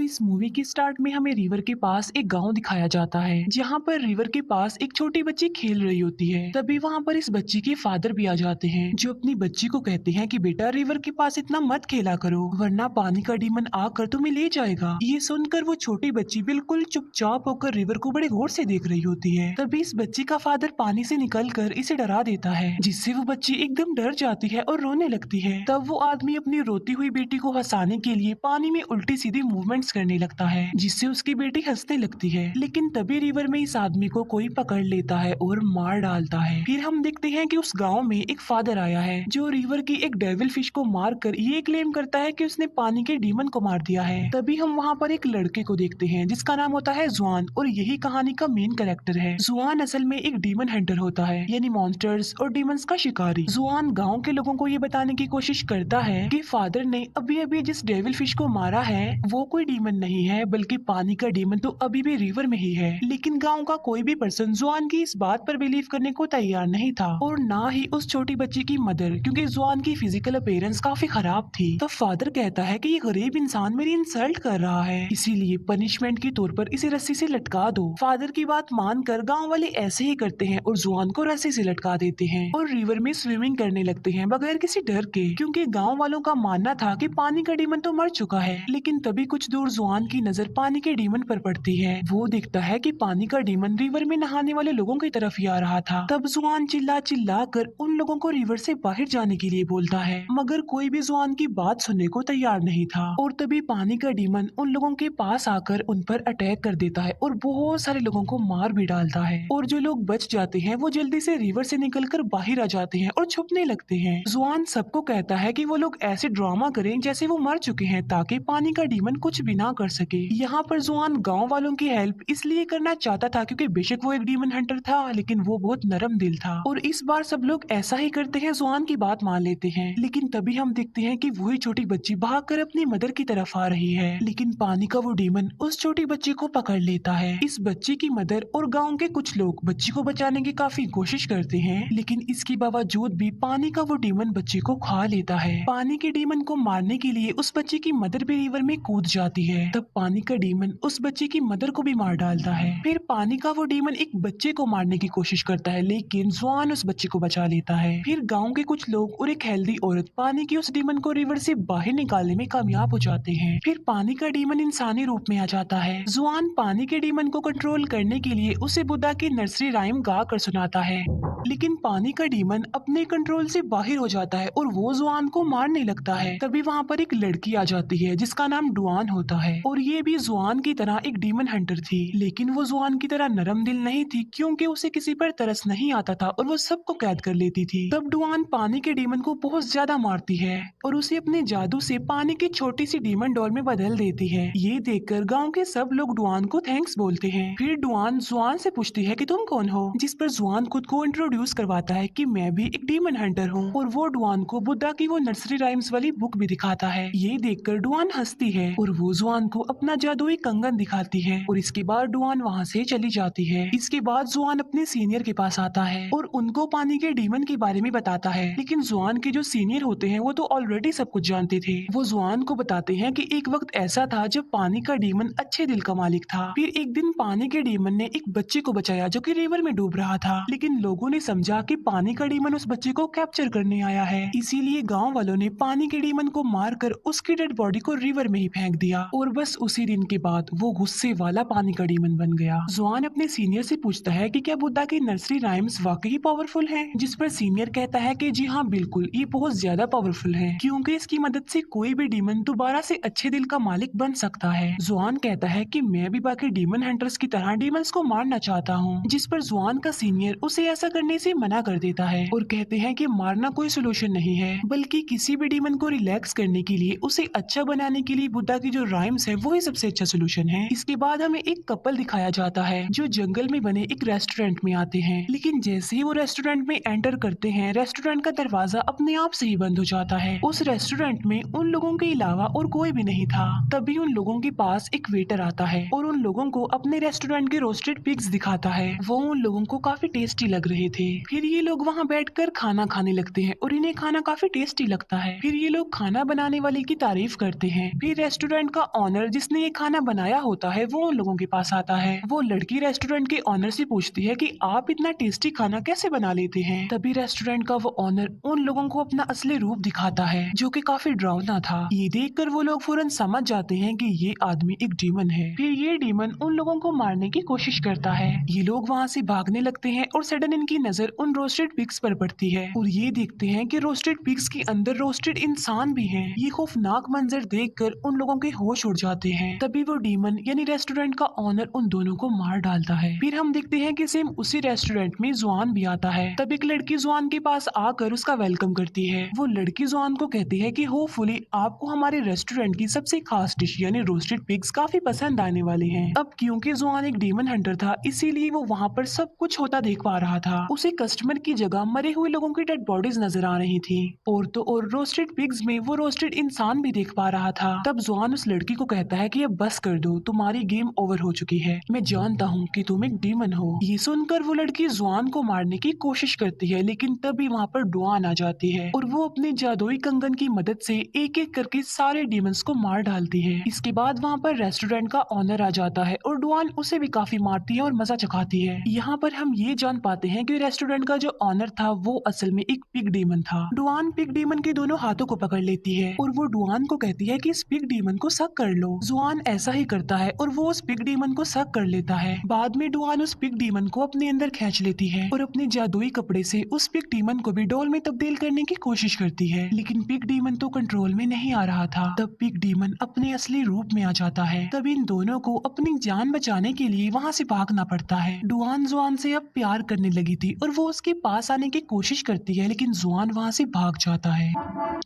इस मूवी की स्टार्ट में हमें रिवर के पास एक गांव दिखाया जाता है जहां पर रिवर के पास एक छोटी बच्ची खेल रही होती है। तभी वहां पर इस बच्ची के फादर भी आ जाते हैं जो अपनी बच्ची को कहते हैं कि बेटा रिवर के पास इतना मत खेला करो वरना पानी का डीमन आकर तुम्हें ले जाएगा। ये सुनकर वो छोटी बच्ची बिल्कुल चुपचाप होकर रिवर को बड़े गौर से देख रही होती है। तभी इस बच्ची का फादर पानी से निकलकर इसे डरा देता है जिससे वो बच्ची एकदम डर जाती है और रोने लगती है। तब वो आदमी अपनी रोती हुई बेटी को हंसाने के लिए पानी में उल्टी सीधी मूवमेंट्स करने लगता है जिससे उसकी बेटी हंसने लगती है। लेकिन तभी रिवर में इस आदमी को कोई पकड़ लेता है और मार डालता है। फिर हम देखते हैं कि उस गांव में एक फादर आया है जो रिवर की एक डेविल फिश को मार कर ये क्लेम करता है कि उसने पानी के डीमन को मार दिया है। तभी हम वहाँ पर एक लड़के को देखते हैं जिसका नाम होता है जुआन और यही कहानी का मेन कैरेक्टर है। जुआन असल में एक डीमन हंटर होता है यानी मॉन्स्टर्स और डीमंस का शिकारी। जुआन गाँव के लोगों को ये बताने की कोशिश करता है कि फादर ने अभी अभी जिस डेविल फिश को मारा है वो कोई डीमन नहीं है बल्कि पानी का डीमन तो अभी भी रिवर में ही है। लेकिन गांव का कोई भी पर्सन जुआन की इस बात पर बिलीव करने को तैयार नहीं था और ना ही उस छोटी बच्ची की मदर, क्योंकि जुआन की फिजिकल अपीयरेंस काफी खराब थी। तो फादर कहता है कि ये गरीब इंसान मेरी इंसल्ट कर रहा है इसीलिए पनिशमेंट के तौर पर इसे रस्सी से लटका दो। फादर की बात मानकर गाँव वाले ऐसे ही करते हैं और जुआन को रस्सी से लटका देते हैं और रिवर में स्विमिंग करने लगते हैं बगैर किसी डर के, क्योंकि गाँव वालों का मानना था कि पानी का डीमन तो मर चुका है। लेकिन तभी कुछ दूर जुआन की नजर पानी के डीमन पर पड़ती है। वो देखता है कि पानी का डीमन रिवर में नहाने वाले लोगों की तरफ ही आ रहा था। तब जुआन चिल्ला चिल्ला कर उन लोगों को रिवर से बाहर जाने के लिए बोलता है मगर कोई भी जुआन की बात सुनने को तैयार नहीं था। और तभी पानी का डीमन उन लोगों के पास आकर उन पर अटैक कर देता है और बहुत सारे लोगों को मार भी डालता है। और जो लोग बच जाते हैं वो जल्दी से रिवर से निकलकर बाहर आ जाते हैं और छुपने लगते हैं। जुआन सबको कहता है कि वो लोग ऐसे ड्रामा करें जैसे वो मर चुके हैं ताकि पानी का डीमन कुछ भी ना कर सके। यहाँ पर जुआन गांव वालों की हेल्प इसलिए करना चाहता था क्योंकि बेशक वो एक डीमन हंटर था लेकिन वो बहुत नरम दिल था और इस बार सब लोग ऐसा ही करते हैं, जुआन की बात मान लेते हैं। लेकिन तभी हम देखते हैं कि वही छोटी बच्ची भागकर अपनी मदर की तरफ आ रही है लेकिन पानी का वो डीमन उस छोटी बच्ची को पकड़ लेता है। इस बच्ची की मदर और गाँव के कुछ लोग बच्ची को बचाने की काफी कोशिश करते हैं लेकिन इसके बावजूद भी पानी का वो डीमन बच्ची को खा लेता है। पानी के डीमन को मारने के लिए उस बच्ची की मदर भी रिवर में कूद जाती है। तब पानी का डीमन उस बच्ची की मदर को भी मार डालता है। फिर पानी का वो डीमन एक बच्चे को मारने की कोशिश करता है लेकिन जुआन उस बच्चे को बचा लेता है। फिर गांव के कुछ लोग और एक हेल्दी औरत पानी की उस डीमन को रिवर से बाहर निकालने में कामयाब हो जाते हैं। फिर पानी का डीमन इंसानी रूप में आ जाता है। जुआन पानी के डीमन को कंट्रोल करने के लिए उसे बुद्धा की नर्सरी राइम गा कर सुनाता है लेकिन पानी का डीमन अपने कंट्रोल से बाहर हो जाता है और वो जुआन को मारने लगता है। तभी वहाँ पर एक लड़की आ जाती है जिसका नाम डुआन होता है और ये भी जुआन की तरह एक डीमन हंटर थी लेकिन वो जुआन की तरह नरम दिल नहीं थी क्योंकि उसे किसी पर तरस नहीं आता था और वो सबको कैद कर लेती थी। तब डुआन पानी के डीमन को बहुत ज्यादा मारती है और उसे अपने जादू से पानी की छोटी सी डीमन डॉल में बदल देती है। ये देखकर गाँव के सब लोग डुआन को थैंक्स बोलते हैं। फिर डुआन जुआन से पूछती है कि तुम कौन हो, जिस पर जुआन खुद को इंट्रोड्यूस करवाता है कि मैं भी एक डीमन हंटर हूँ और वो डुआन को बुद्धा की वो नर्सरी राइम्स वाली बुक भी दिखाता है। ये देखकर डुआन हंसती है और वो जुआन को अपना जादुई कंगन दिखाती है और इसके बाद डुआन वहाँ से चली जाती है। इसके बाद जुआन अपने सीनियर के पास आता है और उनको पानी के डीमन के बारे में बताता है लेकिन जुआन के जो सीनियर होते हैं वो तो ऑलरेडी सब कुछ जानते थे। वो जुआन को बताते हैं कि एक वक्त ऐसा था जब पानी का डीमन अच्छे दिल का मालिक था। फिर एक दिन पानी के डीमन ने एक बच्चे को बचाया जो कि रिवर में डूब रहा था लेकिन लोगों ने समझा कि पानी का डीमन उस बच्चे को कैप्चर करने आया है, इसीलिए गांव वालों ने पानी के डीमन को मारकर उसकी डेड बॉडी को रिवर में ही फेंक दिया और बस उसी दिन के बाद वो गुस्से वाला पानी का डीमन बन गया। जुआन अपने सीनियर से पूछता है कि क्या बुद्धा की नर्सरी राइम्स वाकई पावरफुल हैं? जिस पर सीनियर कहता है कि जी हाँ बिल्कुल, ये बहुत ज्यादा पावरफुल है क्योंकि इसकी मदद से कोई भी डीमन दोबारा से अच्छे दिल का मालिक बन सकता है। जुआन कहता है कि मैं भी बाकी डीमन हंटर्स की तरह डीमंस को मारना चाहता हूँ, जिस पर जुआन का सीनियर उसे ऐसा करने से मना कर देता है और कहते हैं कि मारना कोई सोल्यूशन नहीं है बल्कि किसी भी डीमन को रिलैक्स करने के लिए उसे अच्छा बनाने के लिए बुद्धा की जो राइम्स है वही सबसे अच्छा सोल्यूशन है। इसके बाद हमें एक कपल दिखाया जाता है जो जंगल में बने एक रेस्टोरेंट में आते हैं लेकिन जैसे ही वो रेस्टोरेंट में एंटर करते हैं रेस्टोरेंट का दरवाजा अपने आप से ही बंद हो जाता है। उस रेस्टोरेंट में उन लोगों के अलावा और कोई भी नहीं था। तभी उन लोगों के पास एक वेटर आता है और उन लोगों को अपने रेस्टोरेंट के रोस्टेड पिग्स दिखाता है। वो उन लोगों को काफी टेस्टी लग रहे थे। फिर ये लोग वहाँ बैठकर खाना खाने लगते हैं और इन्हें खाना काफी टेस्टी लगता है। फिर ये लोग खाना बनाने वाले की तारीफ करते हैं। फिर रेस्टोरेंट का ऑनर जिसने ये खाना बनाया होता है वो उन लोगों के पास आता है। वो लड़की रेस्टोरेंट के ऑनर से पूछती है कि आप इतना टेस्टी खाना कैसे बना लेते हैं। तभी रेस्टोरेंट का वो ऑनर उन लोगों को अपना असली रूप दिखाता है जो कि काफी डरावना था। ये देखकर वो लोग फौरन समझ जाते हैं कि ये आदमी एक डीमन है। फिर ये डीमन उन लोगों को मारने की कोशिश करता है। ये लोग वहाँ से भागने लगते हैं और सडन इनकी नजर उन रोस्टेड पिग्स पर पड़ती है और ये देखते हैं कि रोस्टेड पिग्स के अंदर रोस्टेड इंसान भी हैं। ये खौफनाक मंजर देखकर उन लोगों के होश उड़ जाते हैं। तभी वो डीमन यानी रेस्टोरेंट का ऑनर उन दोनों को मार डालता है। फिर हम देखते हैं कि सेम उसी रेस्टोरेंट में जुआन भी आता है। तब एक लड़की जुआन के पास आकर उसका वेलकम करती है। वो लड़की जुआन को कहती है कि होपफुली आपको हमारे रेस्टोरेंट की सबसे खास डिश यानी रोस्टेड पिग्स काफी पसंद आने वाली हैं। अब क्योंकि जुआन एक डीमन हंटर था इसीलिए वो वहाँ पर सब कुछ होता देख पा रहा था। उसे कस्टमर की जगह मरे हुए लोगों की डेड बॉडीज नजर आ रही थी और तो और रोस्टेड पिग्स में वो रोस्टेड इंसान भी देख पा रहा था। तब जुआन उस लड़की को कहता है कि अब बस कर दो, तुम्हारी गेम ओवर हो चुकी है। मैं जानता हूँ कि तुम एक डीमन हो। ये सुनकर वो लड़की जुआन को मारने की कोशिश करती है लेकिन तभी वहाँ पर डुआन आ जाती है और वो अपने जादुई कंगन की मदद से एक एक करके सारे डीमंस को मार डालती है। इसके बाद वहाँ पर रेस्टोरेंट का ऑनर आ जाता है और डुआन उसे भी काफी मारती है और मजा चखाती है। यहाँ पर हम ये जान पाते हैं कि रेस्टोरेंट का जो ऑनर था वो असल में एक पिग डीमन था। डुआन पिग डीमन के दोनों हाथों को पकड़ लेती है और वो डुआन को कहती है कि इस पिग डीमन को सक कर लो। जुआन ऐसा ही करता है और वो उस पिग डीमन को सक कर लेता है। बाद में डुआन उस पिग डीमन को अपने अंदर खींच लेती है और अपने जादुई कपड़े से उस पिग डीमन को भी डॉल में तब्दील करने की कोशिश करती है लेकिन पिग डीमन तो कंट्रोल में नहीं आ रहा था। तब पिग डीमन अपने असली रूप में आ जाता है। तब इन दोनों को अपनी जान बचाने के लिए वहाँ से भागना पड़ता है। डुआन जुआन से अब प्यार करने लगी थी और वो उसके पास आने की कोशिश करती है लेकिन जुआन वहाँ से भाग जाता है।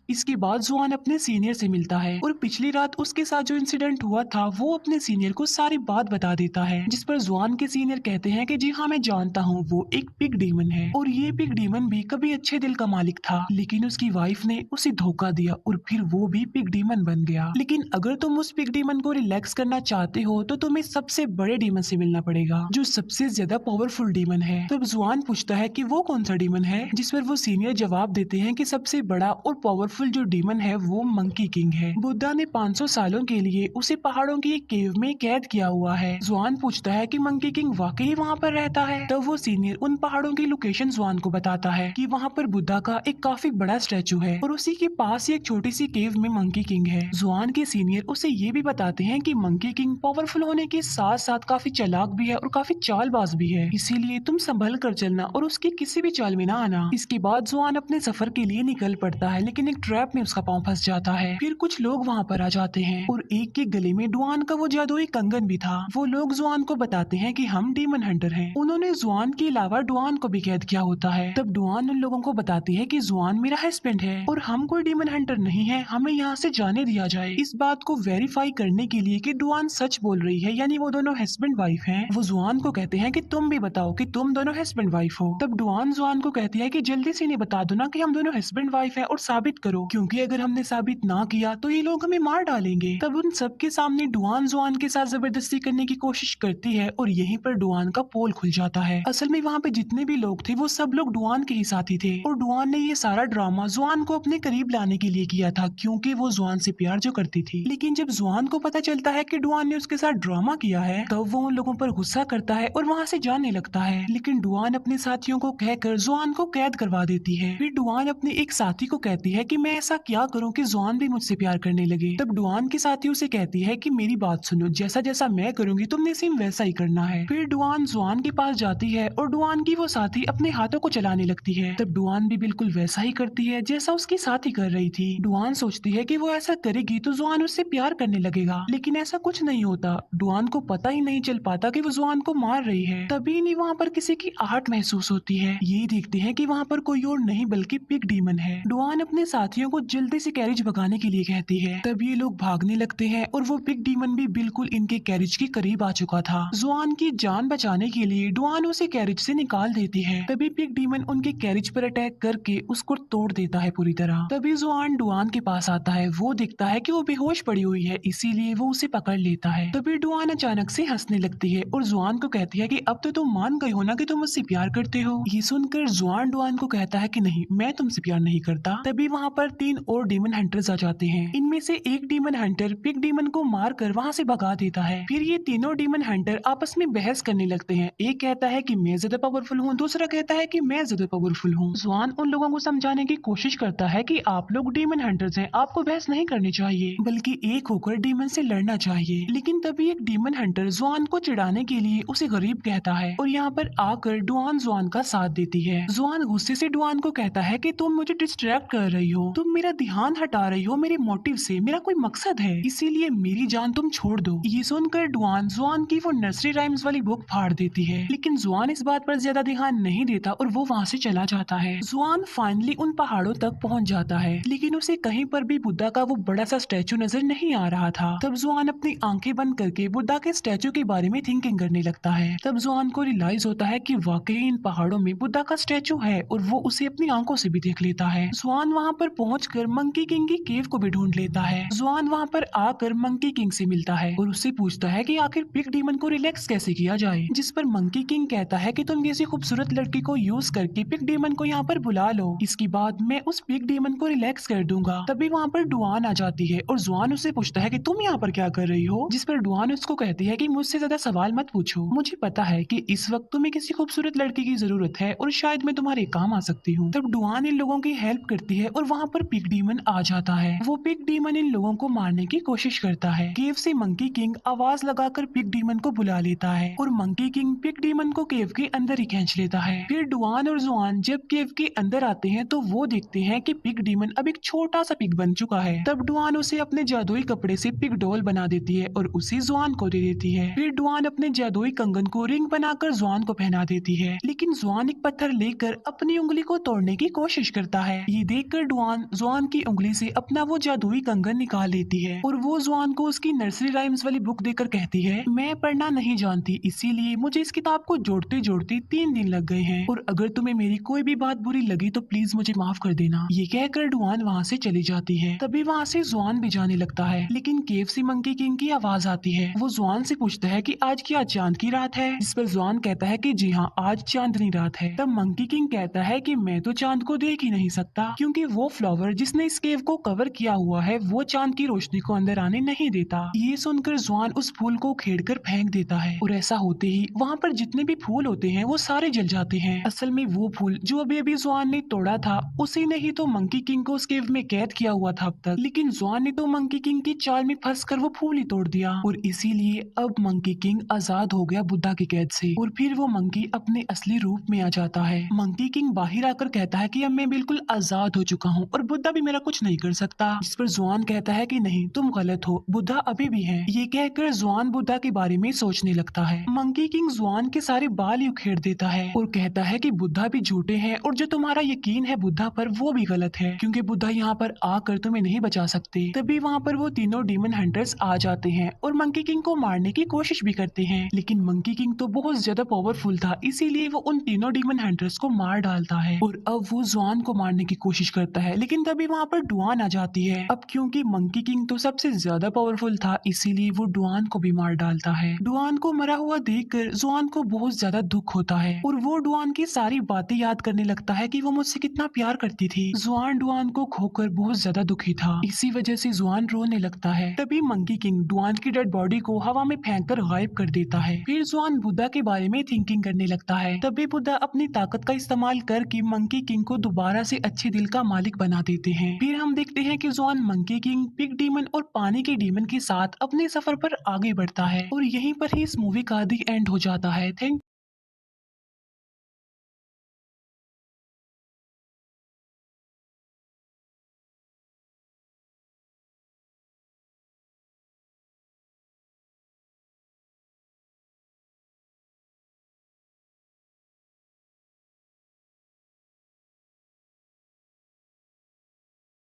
इसके बाद जुआन अपने सीनियर से मिलता है और पिछली रात उसके साथ जो इंसिडेंट हुआ था वो अपने सीनियर को सारी बात बता देता है जिस पर जुआन के सीनियर कहते हैं कि जी हाँ मैं जानता हूँ वो एक पिग डीमन है और ये पिग डीमन भी कभी अच्छे दिल का मालिक था लेकिन उसकी वाइफ ने उसे धोखा दिया और फिर वो भी पिग डीमन बन गया। लेकिन अगर तुम उस पिग डीमन को रिलैक्स करना चाहते हो तो तुम्हें सबसे बड़े डीमन से मिलना पड़ेगा जो सबसे ज्यादा पावरफुल डीमन है। तब जुआन पूछता है कि वो कौन सा डीमन है जिस पर वो सीनियर जवाब देते हैं कि सबसे बड़ा और पावरफुल जो डीमन है वो मंकी किंग है। बुद्धा ने 500 सालों के लिए उसे पहाड़ों की एक केव में कैद किया हुआ है। जुआन पूछता है कि मंकी किंग वाकई वहाँ पर रहता है। तब वो सीनियर उन पहाड़ों की लोकेशन जुआन को बताता है कि वहाँ पर बुद्धा का एक काफी बड़ा स्टैचू है और उसी के पास ही एक छोटी सी केव में मंकी किंग है। जुआन के सीनियर उसे ये भी बताते हैं कि मंकी किंग पावरफुल होने के साथ साथ काफी चालाक भी है और काफी चालबाज भी है, इसीलिए तुम संभल कर चलना और उसकी किसी भी चाल में ना आना। इसके बाद जुआन अपने सफर के लिए निकल पड़ता है लेकिन एक ट्रैप में उसका पांव फंस जाता है। फिर कुछ लोग वहाँ पर आ जाते हैं और एक के गले में डुआन का वो जादुई कंगन भी था। वो लोग जुआन को बताते हैं कि हम डीमन हंटर हैं। उन्होंने जुआन के अलावा डुआन को भी कैद किया होता है। तब डुआन उन लोगों को बताती है कि जुआन मेरा हस्बैंड है और हम कोई डीमन हंटर नहीं है, हमें यहाँ से जाने दिया जाए। इस बात को वेरीफाई करने के लिए कि डुआन सच बोल रही है यानी वो दोनों हस्बैंड वाइफ हैं, वो जुआन को कहते हैं कि तुम भी बताओ कि तुम दोनों हस्बैंड वाइफ हो। तब डुआन जुआन को कहती है कि जल्दी से इन्हें बता दो ना कि हम दोनों हस्बैंड वाइफ हैं और साबित करो, क्योंकि अगर हमने साबित ना किया तो ये लोग हमें मार डालेंगे। तब उन सबके सामने डुआन जुआन के साथ जबरदस्ती करने की कोशिश करती है और यहीं पर डुआन का पोल खुल जाता है। असल में वहाँ पे जितने भी लोग थे वो सब लोग डुआन के ही साथी थे और डुआन ने ये सारा ड्रामा जुआन को अपने करीब लाने के लिए किया था क्योंकि वो जुआन से प्यार जो करती थी। लेकिन जब जुआन को पता चलता है कि डुआन ने उसके साथ ड्रामा किया है तब वो उन लोगों पर गुस्सा करता है और वहाँ से जाने लगता है। लेकिन डुआन अपने साथियों को कहकर जुआन को कैद करवा देती है। फिर डुआन अपने एक साथी को कहती है कि मैं ऐसा क्या करूं कि जुआन भी मुझसे प्यार करने लगे। तब डुआन के साथी उसे कहती है कि मेरी बात सुनो, जैसा जैसा मैं करूंगी तुमने सेम वैसा ही करना है। फिर डुआन जुआन के पास जाती है और डुआन की वो साथी अपने हाथों को चलाने लगती है। तब डुआन भी बिल्कुल वैसा ही करती है जैसा उसकी साथी कर रही थी। डुआन सोचती है कि वो ऐसा करेगी तो जुआन उससे प्यार करने लगेगा, लेकिन ऐसा कुछ नहीं होता। डुआन को पता ही नहीं चल पाता कि वो जुआन को मार रही है। तभी नहीं वहाँ पर किसी की आहट महसूस होती है। ये देखते हैं कि वहाँ पर कोई और नहीं बल्कि पिग डीमन है। डुआन अपने साथियों को जल्दी से कैरिज भगाने के लिए कहती है। तब ये लोग भागने लगते हैं और वो पिग डीमन भी बिल्कुल इनके कैरिज के करीब आ चुका था। जुआन की जान बचाने के लिए डुआन उसे कैरिज से निकाल देती है। तभी पिग डीमन उनके कैरिज पर अटैक करके उसको तोड़ देता है पूरी तरह। तभी जुआन डुआन के पास आता है। वो दिखता है कि वो बेहोश पड़ी हुई है, इसीलिए वो उसे पकड़ लेता है। तभी डुआन अचानक से हंसने लगती है और जुआन को कहती है कि अब तो तुम मान गई हो ना कि तुम मुझसे प्यार करते हो। ये सुनकर जुआन डुआन को कहता है कि नहीं, मैं तुमसे प्यार नहीं करता। तभी वहाँ पर 3 और डीमन हंटर्स आ जाते हैं। इनमें से एक डीमन हंटर पिग डीमन को मार कर वहाँ से भगा देता है। फिर ये तीनों डीमन हंटर आपस में बहस करने लगते हैं। एक कहता है कि मैं ज्यादा पावरफुल हूँ, दूसरा कहता है कि मैं ज्यादा पावरफुल हूँ। जुआन उन लोगों को समझाने की कोशिश करता है कि आप लोग डीमन हंटर्स हैं, आपको बहस नहीं करनी चाहिए बल्कि एक होकर डीमन से लड़ना चाहिए। लेकिन तभी एक डीमन हंटर जुआन को चिढ़ाने के लिए उसे गरीब कहता है और यहाँ पर आकर डुआन जुआन का साथ देती है। जुआन गुस्से से डुआन को कहता है कि तुम मुझे डिस्ट्रैक्ट कर रही हो, तुम मेरा ध्यान हटा रही हो मेरे मोटिव से, मेरा कोई मकसद है, इसीलिए मेरी जान तुम छोड़ दो। ये सुनकर डुआन जुआन की वो नर्सरी राइम्स वाली बुक फाड़ देती है, लेकिन जुआन इस बात पर ज्यादा ध्यान नहीं देता और वो वहाँ से चला जाता है। जुआन फाइनली उन पहाड़ों तक पहुँच जाता है, लेकिन उसे कहीं पर भी बुद्धा का वो बड़ा सा स्टैचू नजर नहीं आ रहा था। तब जुआन अपनी आंखें बंद करके बुद्धा के स्टैचू के बारे में थिंकिंग करने लगता है। तब जुआन को रियलाइज होता है कि वाकई इन पहाड़ों में बुद्धा का स्टैचू है और वो उसे अपनी आंखों से भी देख लेता है। जुआन वहाँ पर पहुंचकर मंकी किंग की केव को भी ढूंढ लेता है। जुआन वहाँ पर आकर मंकी किंग से मिलता है और उससे पूछता है कि आखिर पिग डीमन को रिलैक्स कैसे किया जाए, जिस पर मंकी किंग कहता है कि तुम किसी खूबसूरत लड़की को यूज करके पिग डीमन को यहाँ पर बुला लो, इसके बाद मैं उस पिग डीमन को रिलैक्स कर दूंगा। तभी वहाँ पर डुआन आ जाती है और जुआन उससे पूछता है कि तुम यहाँ पर क्या कर रही हो, जिस पर डुआन उसको कहती है कि मुझसे ज्यादा सवाल मत पूछो, मुझे पता है कि इस वक्त तुम्हें किसी खूबसूरत लड़की की जरूरत है और शायद मैं तुम्हारे काम आ सकती हूँ। तब डुआन इन लोगों की हेल्प करती है और वहाँ पर पिग डीमन आ जाता है। वो पिग डीमन इन लोगों को मारने की कोशिश करता है। केव से मंकी किंग आवाज लगाकर पिग डीमन को बुला लेता है और मंकी किंग पिग डीमन को केव के अंदर ही खींच लेता है। फिर डुआन और जुआन जब केव के अंदर आते हैं तो वो देखते हैं कि पिग डीमन अब एक छोटा सा पिग बन चुका है। तब डुआन उसे अपने जादुई कपड़े से पिग डॉल बना देती है और उसे जुआन को दे देती है। फिर डुआन अपने जादुई कंगन को रिंग बनाकर जुआन को पहना देती है, लेकिन जुआन एक पत्थर लेकर अपनी उंगली को तोड़ने की कोशिश करता है। ये देखकर डुआन जुआन की उंगली से अपना वो जादुई कंगन निकाल लेती है और वो जुआन को उसकी नर्सरी राइम्स वाली बुक देकर कहती है, मैं पढ़ना नहीं जानती, इसीलिए मुझे इस किताब को जोड़ते जोड़ते 3 दिन लग गए हैं और अगर तुम्हें मेरी कोई भी बात बुरी लगी तो प्लीज मुझे माफ कर देना। ये कहकर डुआन वहाँ से चली जाती है। तभी वहाँ से जुआन भी जाने लगता है, लेकिन केव से मंकी किंग की आवाज आती है। वो जुआन से पूछता है कि आज क्या चांद की रात है, जिस पर जुआन कहता है कि जी हाँ, आज चांदनी रात है। तब मंकी किंग कहता है कि मैं तो चांद को देख ही नहीं सकता, क्योंकि वो फ्लावर जिसने इस केव को कवर किया हुआ है वो चांद की रोशनी को अंदर आने नहीं देता। ये सुनकर जुआन उस फूल को खेड़कर फेंक देता है और ऐसा होते ही वहाँ पर जितने भी फूल होते हैं वो सारे जल जाते हैं। असल में वो फूल जो अभी अभी जुआन ने तोड़ा था उसी ने ही तो मंकी किंग को उस केव में कैद किया हुआ था अब तक, लेकिन जुआन ने तो मंकी किंग की चाल में फंसकर वो फूल ही तोड़ दिया और इसीलिए अब मंकी किंग आजाद हो गया बुद्धा की कैद से और फिर वो मंकी अपने असली रूप में आ जाता है। मंकी किंग बाहर आकर कहता है कि अब मैं बिल्कुल आजाद हो चुका हूँ और बुद्धा भी मेरा कुछ नहीं कर सकता, जिस पर जुआन कहता है कि नहीं, तुम गलत हो, बुद्धा अभी भी है। ये कहकर जुआन बुद्धा के बारे में सोचने लगता है। मंकी किंग जुआन के सारे बाल ही उखेड़ देता है और कहता है कि बुद्धा भी झूठे हैं और जो तुम्हारा यकीन है बुद्धा पर वो भी गलत है, क्योंकि बुद्धा यहाँ पर आकर तुम्हें नहीं बचा सकते। तभी वहाँ पर वो तीनों डीमन हंटर्स आ जाते हैं और मंकी किंग को मारने की कोशिश भी करते हैं, लेकिन मंकी किंग तो बहुत ज्यादा पावरफुल था, इसीलिए वो उन तीनों डीमन हंटर्स को मार डालता है और अब वो जुआन को मारने की कोशिश करता है, लेकिन तभी वहाँ पर डुआन आ जाती है। अब क्योंकि मंकी किंग तो सबसे ज्यादा पावरफुल था इसीलिए वो डुआन को भी मार डालता है। डुआन को मरा हुआ देखकर जुआन को बहुत ज्यादा दुख होता है और वो डुआन की सारी बातें याद करने लगता है कि वो मुझसे कितना प्यार करती थी। जुआन डुआन को खोकर बहुत ज्यादा दुखी था, इसी वजह से जुआन रोने लगता है। तभी मंकी किंग डुआन की डेड बॉडी को हवा में फेंककर गायब कर देता है। फिर जुआन बुद्धा के बारे में थिंकिंग करने लगता है। तभी बुद्धा अपनी ताकत का इस्तेमाल करके मंकी किंग को दोबारा से अच्छे दिल का मालिक बना देते हैं। फिर हम देखते हैं कि जुआन मंकी किंग, पिग डीमन और पानी के डीमन के साथ अपने सफर पर आगे बढ़ता है और यहीं पर ही इस मूवी का दी एंड हो जाता है। थैंक